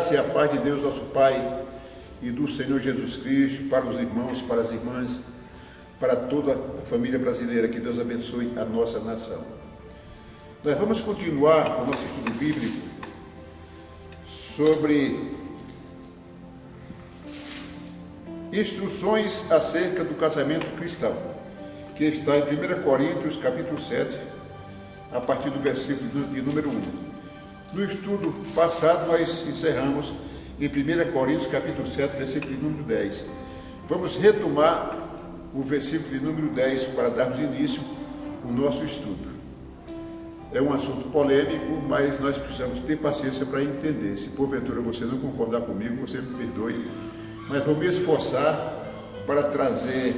graça e a paz de Deus, nosso Pai, e do Senhor Jesus Cristo, para os irmãos, para as irmãs, para toda a família brasileira, que Deus abençoe a nossa nação. Nós vamos continuar o nosso estudo bíblico sobre instruções acerca do casamento cristão, que está em 1 Coríntios, capítulo 7, a partir do versículo de número 1. No estudo passado, nós encerramos em 1 Coríntios, capítulo 7, versículo de número 10. Vamos retomar o versículo de número 10 para darmos início ao nosso estudo. É um assunto polêmico, mas nós precisamos ter paciência para entender. Se porventura você não concordar comigo, você me perdoe, mas vou me esforçar para trazer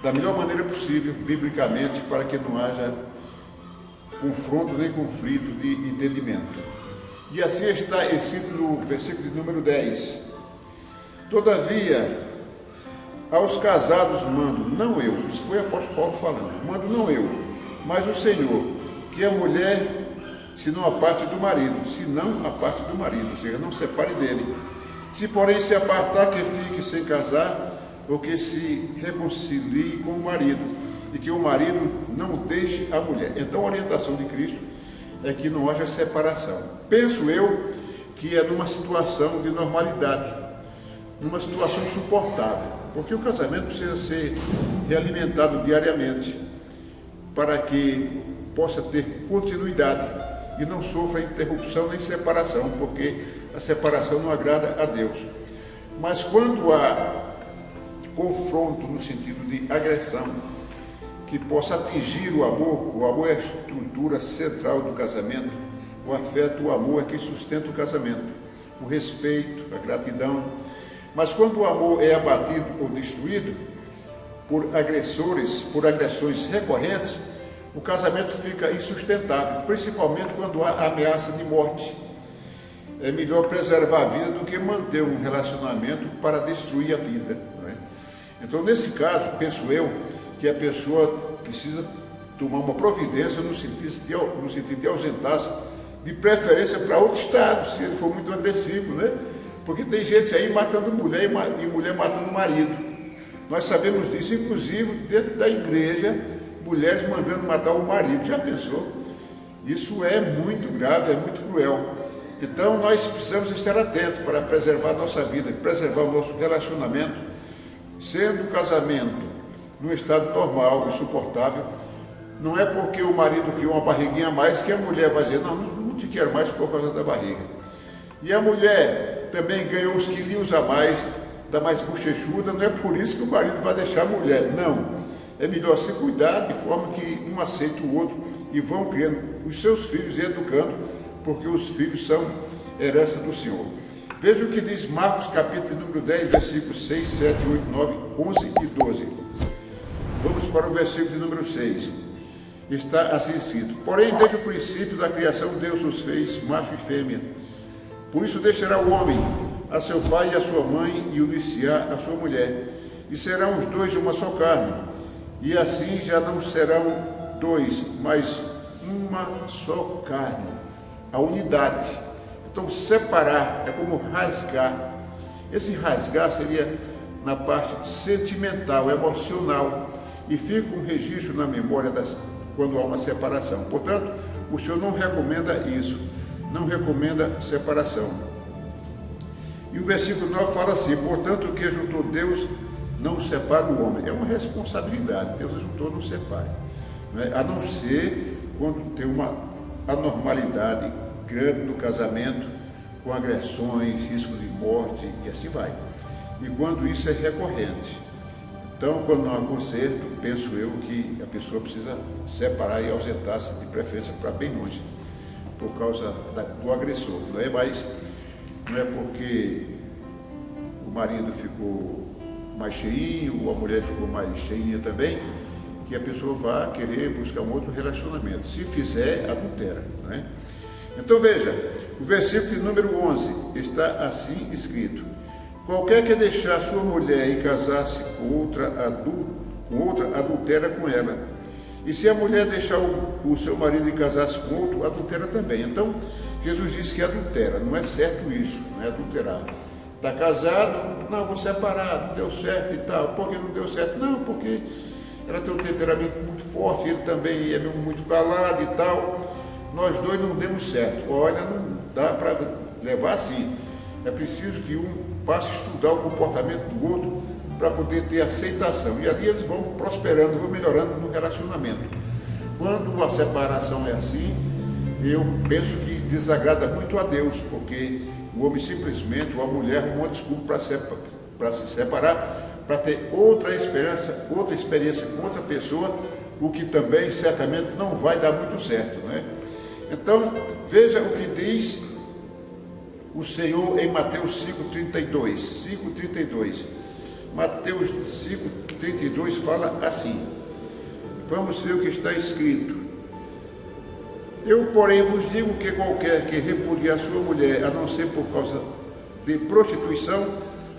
da melhor maneira possível, biblicamente, para que não haja confronto nem conflito de entendimento. E assim está escrito no versículo de número 10. Todavia, aos casados mando, não eu, isso foi o apóstolo Paulo falando, mando não eu, mas o Senhor, que a mulher se não aparte do marido, se não aparte do marido, ou seja, não separe dele. Se porém se apartar, que fique sem casar, ou que se reconcilie com o marido, e que o marido não deixe a mulher. Então a orientação de Cristo é que não haja separação. Penso eu que é numa situação de normalidade, numa situação suportável, porque o casamento precisa ser realimentado diariamente para que possa ter continuidade e não sofra interrupção nem separação, porque a separação não agrada a Deus. Mas quando há confronto no sentido de agressão, que possa atingir o amor é a estrutura central do casamento, o afeto, o amor é que sustenta o casamento, o respeito, a gratidão. Mas quando o amor é abatido ou destruído por agressões recorrentes, o casamento fica insustentável, principalmente quando há ameaça de morte. É melhor preservar a vida do que manter um relacionamento para destruir a vida, não é? Então, nesse caso, penso eu, que a pessoa precisa tomar uma providência no sentido de ausentar-se, de preferência para outro estado, se ele for muito agressivo, né? Porque tem gente aí matando mulher e mulher matando marido. Nós sabemos disso, inclusive, dentro da igreja, mulheres mandando matar o marido. Já pensou? Isso é muito grave, é muito cruel. Então, nós precisamos estar atentos para preservar a nossa vida, preservar o nosso relacionamento, sendo o casamento num estado normal e suportável. Não é porque o marido criou uma barriguinha a mais que a mulher vai dizer, não te quero mais por causa da barriga. E a mulher também ganhou uns quilinhos a mais, está mais bochechuda, não é por isso que o marido vai deixar a mulher, não. É melhor se cuidar de forma que um aceite o outro e vão criando os seus filhos e educando, porque os filhos são herança do Senhor. Veja o que diz Marcos, capítulo número 10, versículos 6, 7, 8, 9, 11 e 12. Vamos para o versículo de número 6. Está assim escrito: porém, desde o princípio da criação, Deus os fez macho e fêmea. Por isso deixará o homem a seu pai e a sua mãe e unir-se-á a sua mulher, e serão os dois uma só carne. E assim já não serão dois, mas uma só carne. A unidade. Então, separar é como rasgar. Esse rasgar seria na parte sentimental, emocional, e fica um registro na memória quando há uma separação. Portanto, o Senhor não recomenda isso, não recomenda separação. E o versículo 9 fala assim: portanto, o que juntou Deus não separa o homem. É uma responsabilidade, Deus juntou, não separe, não é? A não ser quando tem uma anormalidade grande no casamento, com agressões, risco de morte e assim vai. E quando isso é recorrente. Então, quando não há conserto, penso eu que a pessoa precisa separar e ausentar-se, de preferência para bem longe, por causa do agressor. Não é porque o marido ficou mais cheinho, ou a mulher ficou mais cheinha também, que a pessoa vá querer buscar um outro relacionamento. Se fizer, adultera, não é? Então veja, o versículo de número 11 está assim escrito: qualquer que deixar sua mulher e casar-se com outra, adultera com ela. E se a mulher deixar o seu marido e casar-se com outro, adultera também. Então, Jesus disse que adultera, não é certo isso, não é adulterar. Está casado, não, vou separar, não deu certo e tal. Por que não deu certo? Não, porque ela tem um temperamento muito forte, ele também é muito calado e tal. Nós dois não demos certo. Olha, não dá para levar assim. É preciso que um passe a estudar o comportamento do outro para poder ter aceitação. E ali eles vão prosperando, vão melhorando no relacionamento. Quando a separação é assim, eu penso que desagrada muito a Deus, porque o homem simplesmente, ou a mulher, arrumou uma desculpa para se separar, para ter outra experiência com outra pessoa, o que também certamente não vai dar muito certo, né? Então, veja o que diz o Senhor em Mateus 5,32. Mateus 5,32 fala assim. Vamos ver o que está escrito. Eu, porém, vos digo que qualquer que repudiar sua mulher, a não ser por causa de prostituição,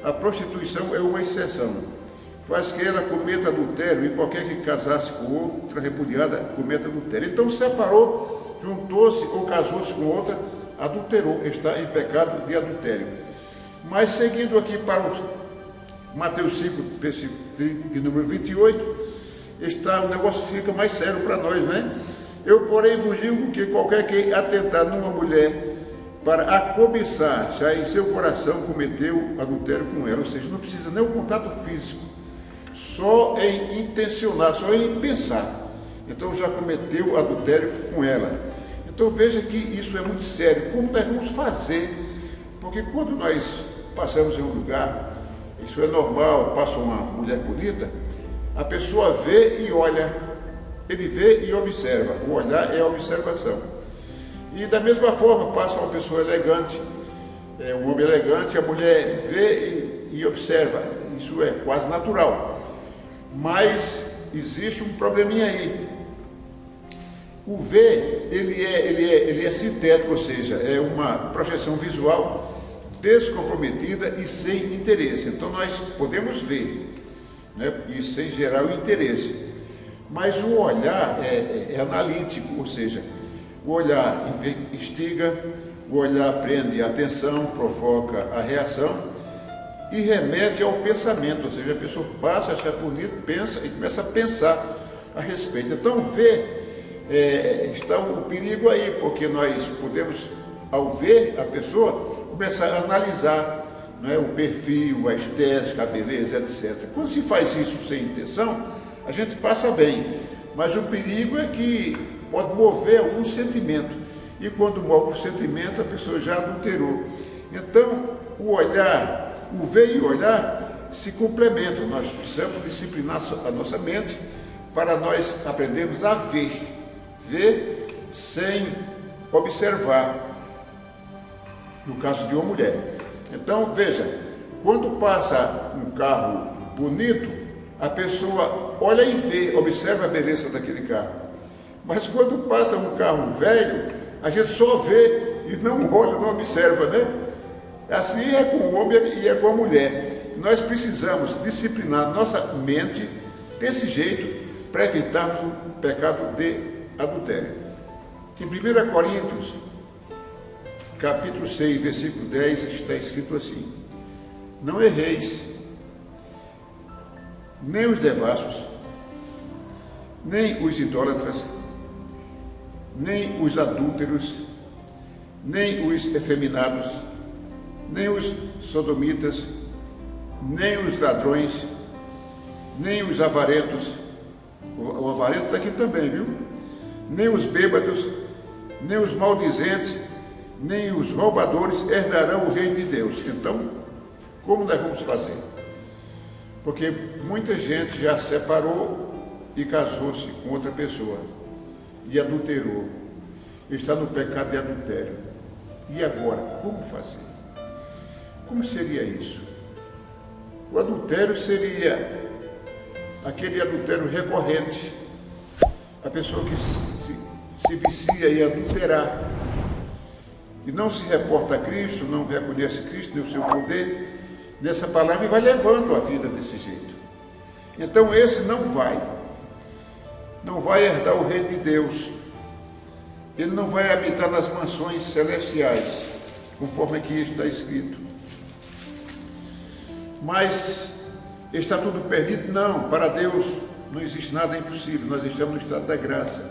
a prostituição é uma exceção. Faz que ela cometa adultério, e qualquer que casasse com outra repudiada cometa adultério. Então, separou, juntou-se ou casou-se com outra, adulterou, está em pecado de adultério. Mas, seguindo aqui para o Mateus 5, versículo de número 28, o negócio fica mais sério para nós, né? Eu, porém, vos digo que qualquer que atentar numa mulher para a cobiçar, já em seu coração cometeu adultério com ela. Ou seja, não precisa nem o contato físico, só em intencionar, só em pensar. Então já cometeu adultério com ela. Então veja que isso é muito sério. Como nós vamos fazer? Porque quando nós passamos em um lugar, isso é normal, passa uma mulher bonita, a pessoa vê e olha. Ele vê e observa. O olhar é a observação. E da mesma forma, passa uma pessoa elegante, um homem elegante, a mulher vê e observa. Isso é quase natural. Mas existe um probleminha aí. O ver, ele é sintético, ou seja, é uma projeção visual descomprometida e sem interesse. Então nós podemos ver, né, e sem gerar o interesse. Mas o olhar é analítico, ou seja, o olhar instiga, o olhar prende a atenção, provoca a reação e remete ao pensamento, ou seja, a pessoa passa a achar bonito, pensa e começa a pensar a respeito. Então, está o perigo aí, porque nós podemos, ao ver a pessoa, começar a analisar, né, o perfil, a estética, a beleza, etc. Quando se faz isso sem intenção, a gente passa bem, mas o perigo é que pode mover algum sentimento, e quando move o sentimento, a pessoa já adulterou. Então, o olhar, o ver e o olhar se complementam. Nós precisamos disciplinar a nossa mente para nós aprendermos a ver sem observar, no caso de uma mulher. Então, veja, quando passa um carro bonito, a pessoa olha e vê, observa a beleza daquele carro. Mas quando passa um carro velho, a gente só vê e não olha, não observa, né? Assim é com o homem e é com a mulher. Nós precisamos disciplinar nossa mente desse jeito para evitarmos o pecado de adultério. Em 1 Coríntios, capítulo 6, versículo 10, está escrito assim: não erreis, nem os devassos, nem os idólatras, nem os adúlteros, nem os efeminados, nem os sodomitas, nem os ladrões, nem os avarentos, o avarento está aqui também, viu? Nem os bêbados, nem os maldizentes, nem os roubadores herdarão o reino de Deus. Então, como nós vamos fazer? Porque muita gente já separou e casou-se com outra pessoa e adulterou, está no pecado de adultério. E agora, como fazer? Como seria isso? O adultério seria aquele adultério recorrente, a pessoa que se vicia em adulterar e não se reporta a Cristo, não reconhece Cristo nem o seu poder nessa palavra e vai levando a vida desse jeito. Então esse não vai herdar o reino de Deus. ele não vai habitar nas mansões celestiais, conforme aqui está escrito. Mas está tudo perdido? Não, para Deus não existe nada impossível, nós estamos no estado da graça.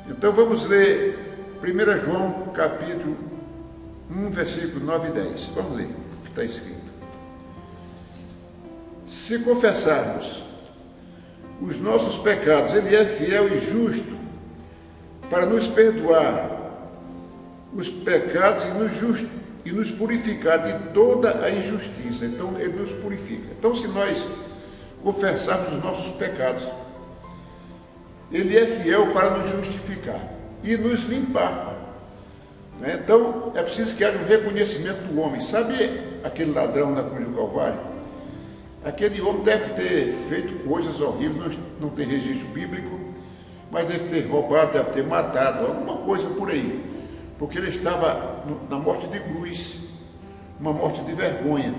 Então vamos ler 1 João capítulo 1, versículo 9 e 10. Vamos ler o que está escrito. Se confessarmos os nossos pecados, Ele é fiel e justo para nos perdoar os pecados e nos purificar de toda a injustiça. Então, Ele nos purifica. Então, se nós confessarmos os nossos pecados, Ele é fiel para nos justificar e nos limpar. Então, é preciso que haja um reconhecimento do homem. Sabe aquele ladrão na cruz do Calvário? Aquele homem deve ter feito coisas horríveis, não tem registro bíblico, mas deve ter roubado, deve ter matado, alguma coisa por aí. Porque ele estava na morte de cruz, uma morte de vergonha.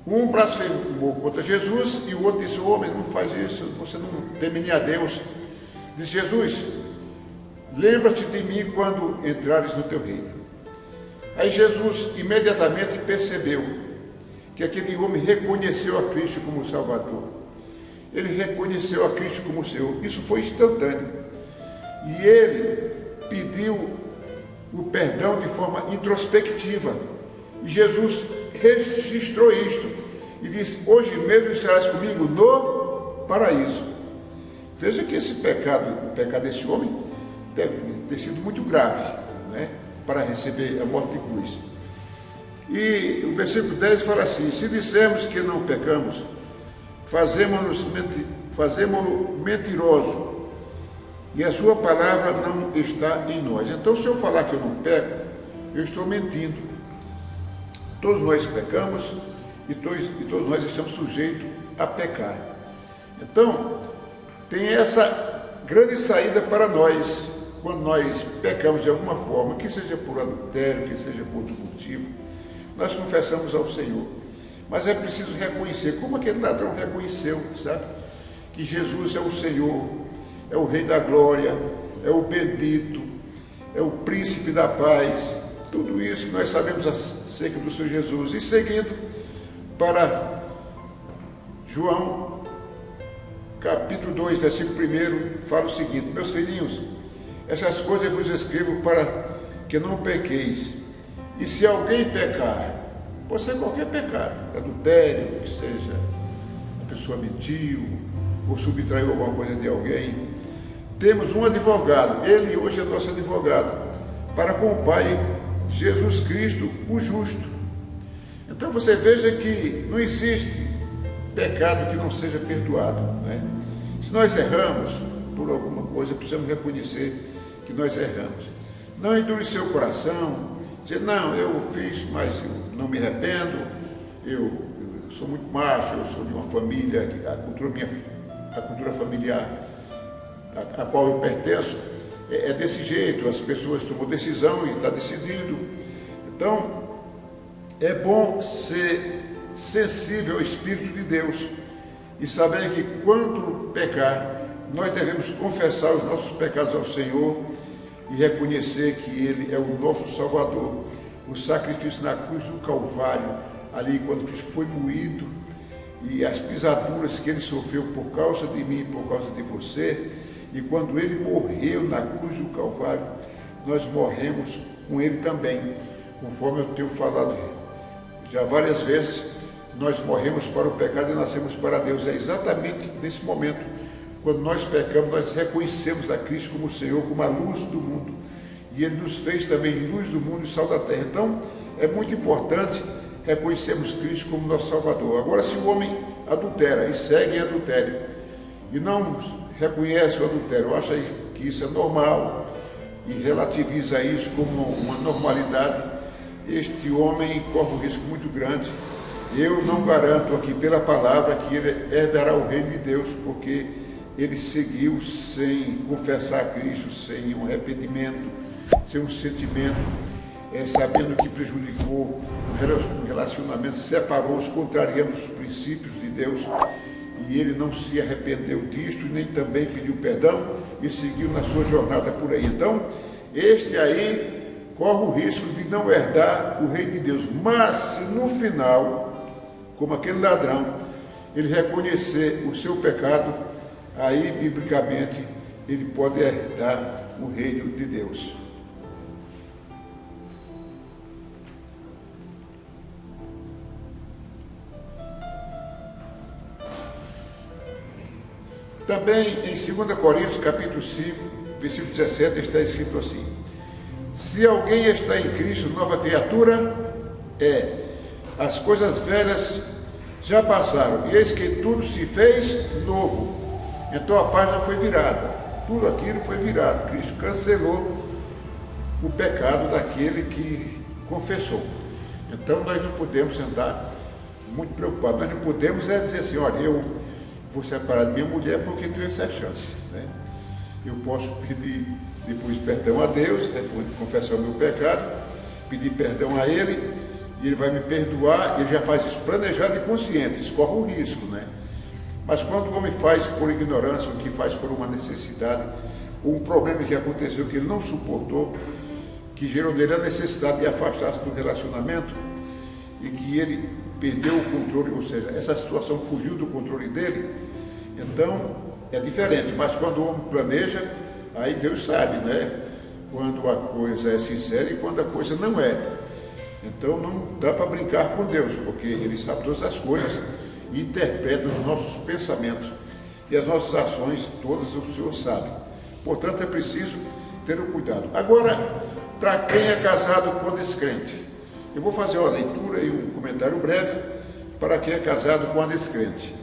Um blasfemou contra Jesus e o outro disse: homem, não faz isso, você não teme nem a Deus. Disse Jesus: lembra-te de mim quando entrares no teu reino. Aí Jesus imediatamente percebeu que aquele homem reconheceu a Cristo como Salvador. Ele reconheceu a Cristo como Senhor. Isso foi instantâneo. E ele pediu o perdão de forma introspectiva. E Jesus registrou isto e disse: hoje mesmo estarás comigo no paraíso. Veja que esse pecado, o pecado desse homem, deve ter sido muito grave, né, para receber a morte de cruz. E o versículo 10 fala assim: se dissermos que não pecamos, fazemo-lo mentiroso, e a sua palavra não está em nós. Então, se eu falar que eu não peco, eu estou mentindo. Todos nós pecamos e todos nós estamos sujeitos a pecar. Então, tem essa grande saída para nós, quando nós pecamos de alguma forma, que seja por adultério, que seja por outro motivo, nós confessamos ao Senhor. Mas é preciso reconhecer, como aquele ladrão reconheceu, sabe? Que Jesus é o Senhor, é o Rei da Glória, é o bendito, é o Príncipe da Paz. Tudo isso que nós sabemos acerca do Senhor Jesus. E seguindo para João, capítulo 2, versículo 1, fala o seguinte: meus filhinhos, essas coisas eu vos escrevo para que não pequeis. E se alguém pecar, pode ser qualquer pecado, adultério, que seja a pessoa mentiu ou subtraiu alguma coisa de alguém, temos um advogado, ele hoje é nosso advogado, para com o Pai, Jesus Cristo, o justo. Então você veja que não existe pecado que não seja perdoado, né? Se nós erramos por alguma coisa, precisamos reconhecer que nós erramos. Não endurecer o coração, dizer: não, eu fiz, mas eu não me arrependo, eu sou muito macho, eu sou de uma família, a cultura familiar a qual eu pertenço é desse jeito, as pessoas tomam decisão e está decidindo. Então, é bom ser sensível ao Espírito de Deus e saber que quando pecar, nós devemos confessar os nossos pecados ao Senhor e reconhecer que Ele é o nosso Salvador. O sacrifício na cruz do Calvário, ali quando Cristo foi moído, e as pisaduras que Ele sofreu por causa de mim e por causa de você, e quando Ele morreu na cruz do Calvário, nós morremos com Ele também, conforme eu tenho falado já várias vezes. Nós morremos para o pecado e nascemos para Deus. É exatamente nesse momento, quando nós pecamos, nós reconhecemos a Cristo como o Senhor, como a luz do mundo. E Ele nos fez também luz do mundo e sal da terra. Então, é muito importante reconhecermos Cristo como nosso Salvador. Agora, se o homem adultera e segue em adultério, e não reconhece o adultério, acha que isso é normal, e relativiza isso como uma normalidade, este homem corre um risco muito grande. Eu não garanto aqui pela palavra que ele herdará o reino de Deus, porque ele seguiu sem confessar a Cristo, sem um arrependimento, sem um sentimento, sabendo que prejudicou o relacionamento, separou-os, contrariando os princípios de Deus. e ele não se arrependeu disto, nem também pediu perdão e seguiu na sua jornada por aí. Então, este aí corre o risco de não herdar o reino de Deus. Mas se no final, como aquele ladrão, ele reconhecer o seu pecado, aí, biblicamente, ele pode herdar o reino de Deus. Também em 2 Coríntios, capítulo 5, versículo 17, está escrito assim: se alguém está em Cristo, nova criatura é. As coisas velhas já passaram, e eis que tudo se fez novo. Então a página foi virada, tudo aquilo foi virado. Cristo cancelou o pecado daquele que confessou. Então nós não podemos andar muito preocupados, nós não podemos dizer assim: olha, eu vou separar de minha mulher porque tenho essa chance, né? Eu posso pedir depois perdão a Deus, depois de confessar o meu pecado, pedir perdão a Ele, e Ele vai me perdoar. Ele já faz isso planejado e consciente, isso corre um risco, né? Mas quando o homem faz por ignorância, ou que faz por uma necessidade, ou um problema que aconteceu que ele não suportou, que gerou nele a necessidade de afastar-se do relacionamento, e que ele perdeu o controle, ou seja, essa situação fugiu do controle dele, então é diferente. Mas quando o homem planeja, aí Deus sabe, né? Quando a coisa é sincera e quando a coisa não é. Então não dá para brincar com Deus, porque Ele sabe todas as coisas e interpreta os nossos pensamentos e as nossas ações, todas o Senhor sabe. Portanto, é preciso ter o cuidado. Agora, para quem é casado com descrente, eu vou fazer uma leitura e um comentário breve para quem é casado com a descrente.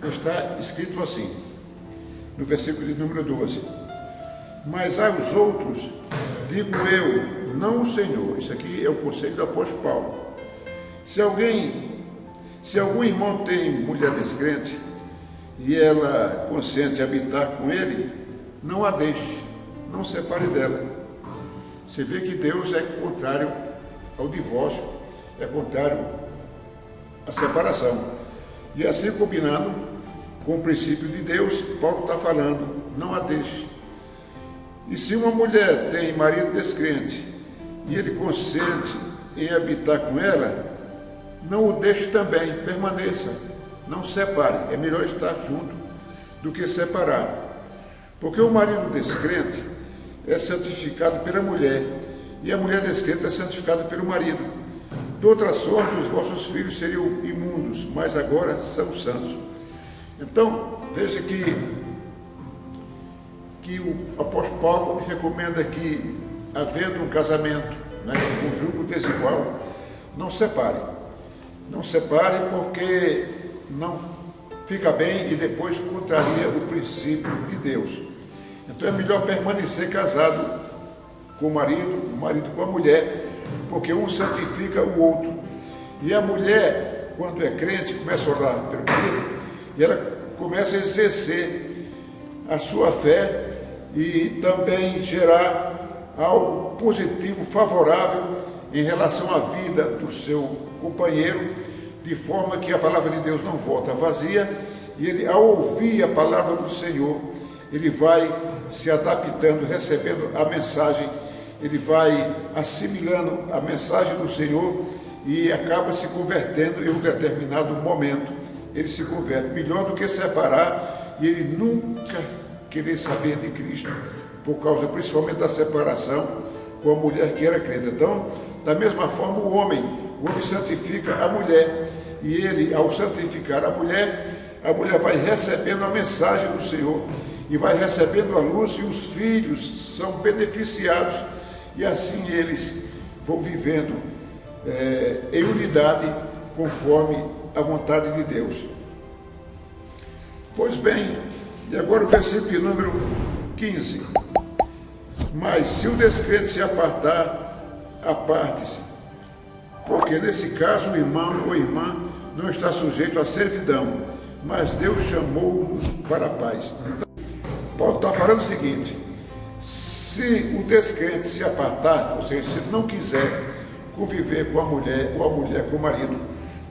Está escrito assim, no versículo de número 12: mas aos outros digo eu, não o Senhor. Isso aqui é o conselho do apóstolo Paulo. Se algum irmão tem mulher descrente e ela consente habitar com ele, não a deixe, não separe dela. Você vê que Deus é contrário ao divórcio, é contrário à separação. E assim, combinando com o princípio de Deus, Paulo está falando, não a deixe. E se uma mulher tem marido descrente e ele consente em habitar com ela, não o deixe também, permaneça, não separe. É melhor estar junto do que separar. Porque o marido descrente é santificado pela mulher e a mulher descrente é santificada pelo marido. De outra sorte, os vossos filhos seriam imundos, mas agora são santos. Então, veja que o apóstolo Paulo recomenda que, havendo um casamento, né, um julgo desigual, não separe. Não separe porque não fica bem e depois contraria o princípio de Deus. Então é melhor permanecer casado com o marido com a mulher, porque um santifica o outro. E a mulher, quando é crente, começa a orar pelo marido, e ela começa a exercer a sua fé e também gerar algo positivo, favorável em relação à vida do seu companheiro, de forma que a palavra de Deus não volta vazia, e ele, ao ouvir a palavra do Senhor, ele vai se adaptando, recebendo a mensagem, ele vai assimilando a mensagem do Senhor e acaba se convertendo em um determinado momento. Ele se converte, melhor do que separar e ele nunca querer saber de Cristo, por causa principalmente da separação com a mulher que era crente. Então, da mesma forma, o homem santifica a mulher, e ele, ao santificar a mulher vai recebendo a mensagem do Senhor, e vai recebendo a luz, e os filhos são beneficiados, e assim eles vão vivendo em unidade, conforme a vontade de Deus. Pois bem, e agora o versículo número 15. Mas se o descrente se apartar, aparte-se, porque nesse caso o irmão ou irmã não está sujeito à servidão, mas Deus chamou-nos para a paz. Então, Paulo está falando o seguinte: se o descrente se apartar, ou seja, se ele não quiser conviver com a mulher ou a mulher com o marido,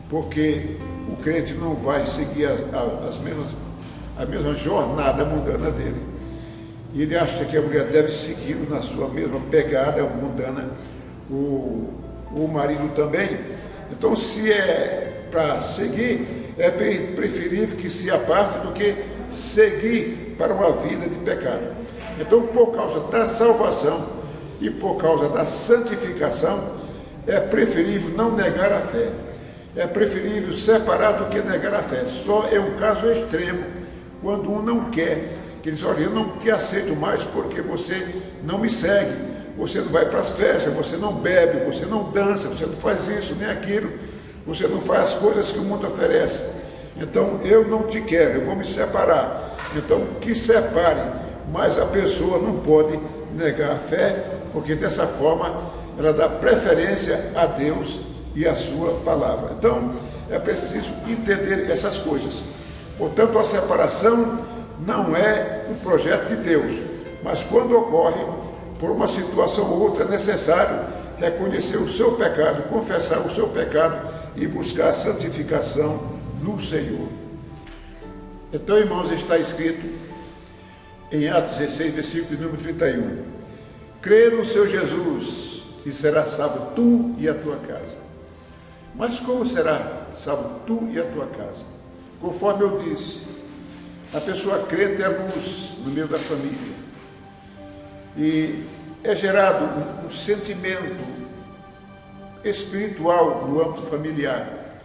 porque o crente não vai seguir a mesma jornada mundana dele, e ele acha que a mulher deve seguir na sua mesma pegada mundana, o marido também. Então, se é para seguir, é preferível que se aparte do que seguir para uma vida de pecado. Então, por causa da salvação e por causa da santificação, é preferível não negar a fé. É preferível separar do que negar a fé. Só é um caso extremo, quando um não quer, que ele diz: olha, eu não te aceito mais porque você não me segue, você não vai para as festas, você não bebe, você não dança, você não faz isso nem aquilo, você não faz as coisas que o mundo oferece. Então, eu não te quero, eu vou me separar. Então, que separe, mas a pessoa não pode negar a fé, porque dessa forma ela dá preferência a Deus e a sua palavra. Então, é preciso entender essas coisas. Portanto, a separação não é um projeto de Deus, mas quando ocorre, por uma situação ou outra, é necessário reconhecer o seu pecado, confessar o seu pecado e buscar a santificação no Senhor. Então, irmãos, está escrito em Atos 16, versículo de número 31. Crê no Senhor Jesus e será salvo tu e a tua casa. Mas como será salvo tu e a tua casa? Conforme eu disse, a pessoa crente é luz no meio da família. E é gerado um sentimento espiritual no âmbito familiar.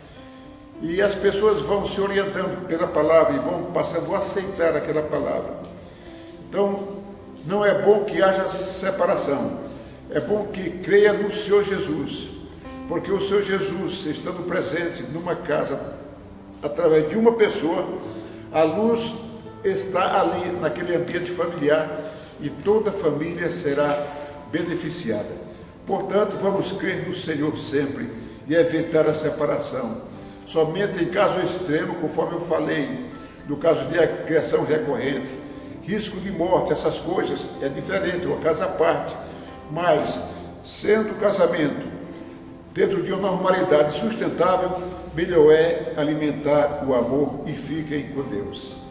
E as pessoas vão se orientando pela palavra e vão passando a aceitar aquela palavra. Então, não é bom que haja separação. É bom que creia no Senhor Jesus, porque o Senhor Jesus, estando presente numa casa, através de uma pessoa, a luz está ali naquele ambiente familiar e toda a família será beneficiada. Portanto, vamos crer no Senhor sempre e evitar a separação. Somente em caso extremo, conforme eu falei, no caso de agressão recorrente, risco de morte, essas coisas, é diferente, uma casa à parte. Mas, sendo o casamento dentro de uma normalidade sustentável, melhor é alimentar o amor e fiquem com Deus.